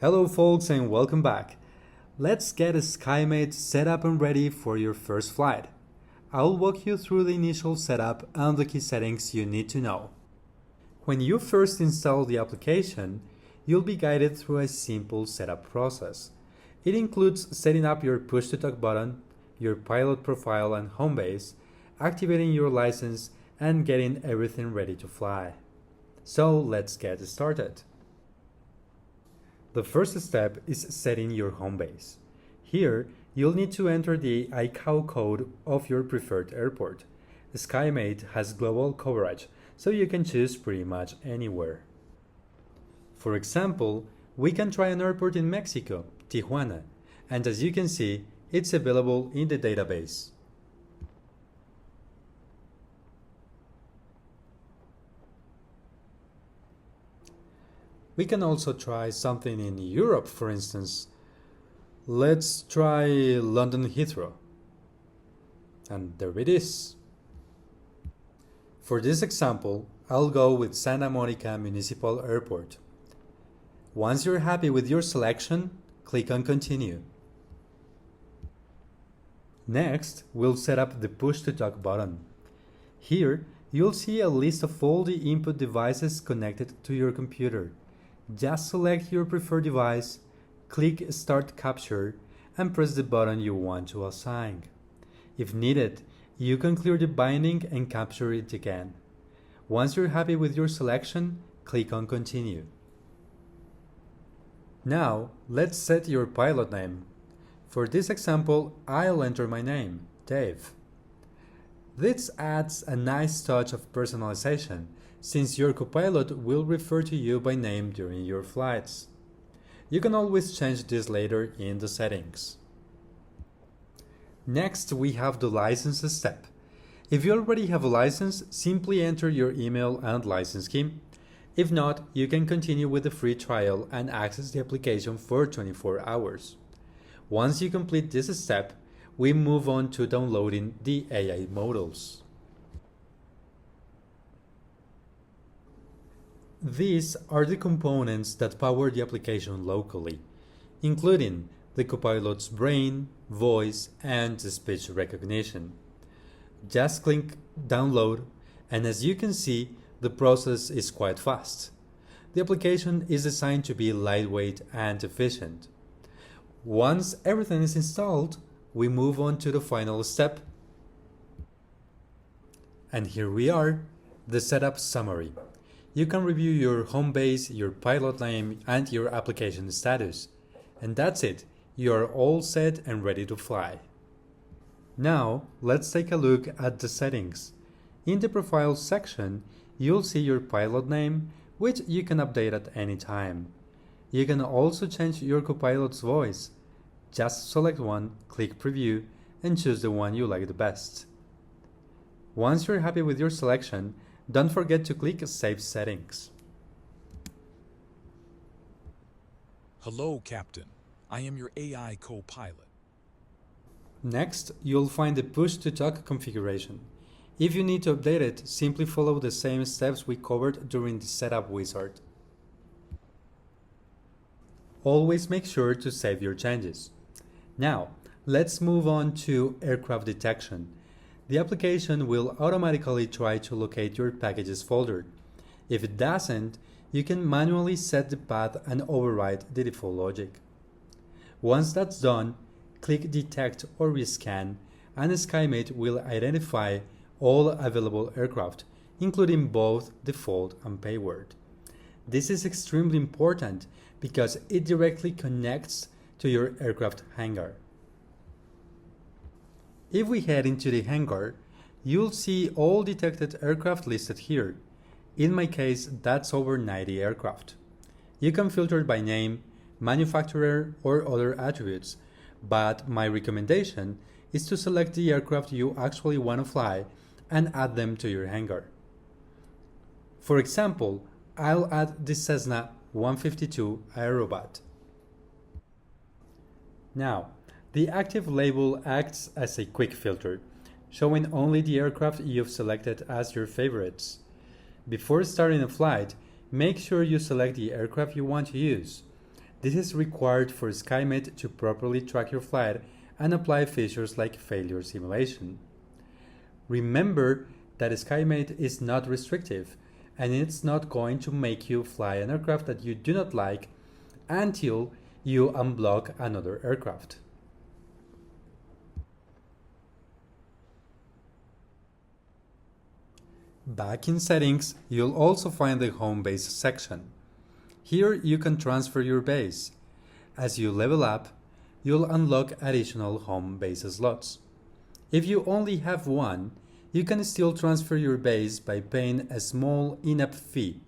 Hello folks and welcome back. Let's get SkyMate set up and ready for your first flight. I'll walk you through the initial setup and the key settings you need to know. When you first install the application, you'll be guided through a simple setup process. It includes setting up your push-to-talk button, your pilot profile and home base, activating your license, and getting everything ready to fly. So let's get started. The first step is setting your home base. Here, you'll need to enter the ICAO code of your preferred airport. SkyMate has global coverage, so you can choose pretty much anywhere. For example, we can try an airport in Mexico, Tijuana, and as you can see, it's available in the database. We can also try something in Europe, for instance. Let's try London Heathrow. And there it is. For this example, I'll go with Santa Monica Municipal Airport. Once you're happy with your selection, click on Continue. Next, we'll set up the push-to-talk button. Here, you'll see a list of all the input devices connected to your computer. Just select your preferred device, click Start Capture, and press the button you want to assign. If needed, you can clear the binding and capture it again. Once you're happy with your selection, click on Continue. Now, let's set your pilot name. For this example, I'll enter my name, Dave. This adds a nice touch of personalization, since your copilot will refer to you by name during your flights. You can always change this later in the settings. Next, we have the license step. If you already have a license, simply enter your email and license key. If not, you can continue with the free trial and access the application for 24 hours. Once you complete this step, we move on to downloading the AI models. These are the components that power the application locally, including the copilot's brain, voice, and speech recognition. Just click Download, and as you can see, the process is quite fast. The application is designed to be lightweight and efficient. Once everything is installed, we move on to the final step. And here we are, the setup summary. You can review your home base, your pilot name, and your application status. And that's it. You are all set and ready to fly. Now, let's take a look at the settings. In the Profile section, you'll see your pilot name, which you can update at any time. You can also change your copilot's voice. Just select one, click Preview, and choose the one you like the best. Once you're happy with your selection, don't forget to click Save Settings. Hello, Captain. I am your AI co-pilot. Next, you'll find the push-to-talk configuration. If you need to update it, simply follow the same steps we covered during the setup wizard. Always make sure to save your changes. Now, let's move on to aircraft detection. The application will automatically try to locate your packages folder. If it doesn't, you can manually set the path and override the default logic. Once that's done, click Detect or Rescan, and SkyMate will identify all available aircraft, including both default and payward. This is extremely important because it directly connects to your aircraft hangar. If we head into the hangar, you'll see all detected aircraft listed here. In my case, that's over 90 aircraft. You can filter by name, manufacturer, or other attributes, but my recommendation is to select the aircraft you actually want to fly and add them to your hangar. For example, I'll add the Cessna 152 Aerobot. Now, the active label acts as a quick filter, showing only the aircraft you've selected as your favorites. Before starting a flight, make sure you select the aircraft you want to use. This is required for SkyMate to properly track your flight and apply features like failure simulation. Remember that SkyMate is not restrictive, and it's not going to make you fly an aircraft that you do not like until you unblock another aircraft. Back in Settings, you'll also find the Home Base section. Here you can transfer your base. As you level up, you'll unlock additional home base slots. If you only have one, you can still transfer your base by paying a small in-app fee,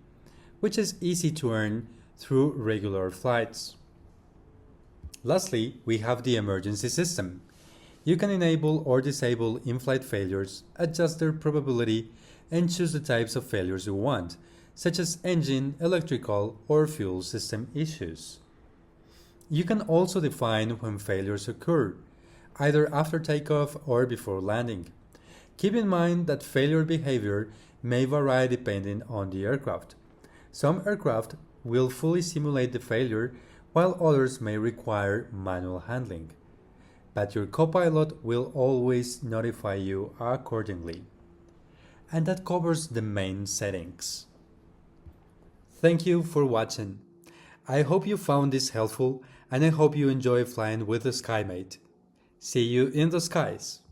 which is easy to earn through regular flights. Lastly, we have the emergency system. You can enable or disable in-flight failures, adjust their probability, and choose the types of failures you want, such as engine, electrical, or fuel system issues. You can also define when failures occur, either after takeoff or before landing. Keep in mind that failure behavior may vary depending on the aircraft. Some aircraft will fully simulate the failure, while others may require manual handling. But your copilot will always notify you accordingly. And that covers the main settings. Thank you for watching. I hope you found this helpful, and I hope you enjoy flying with the SkyMate. See you in the skies!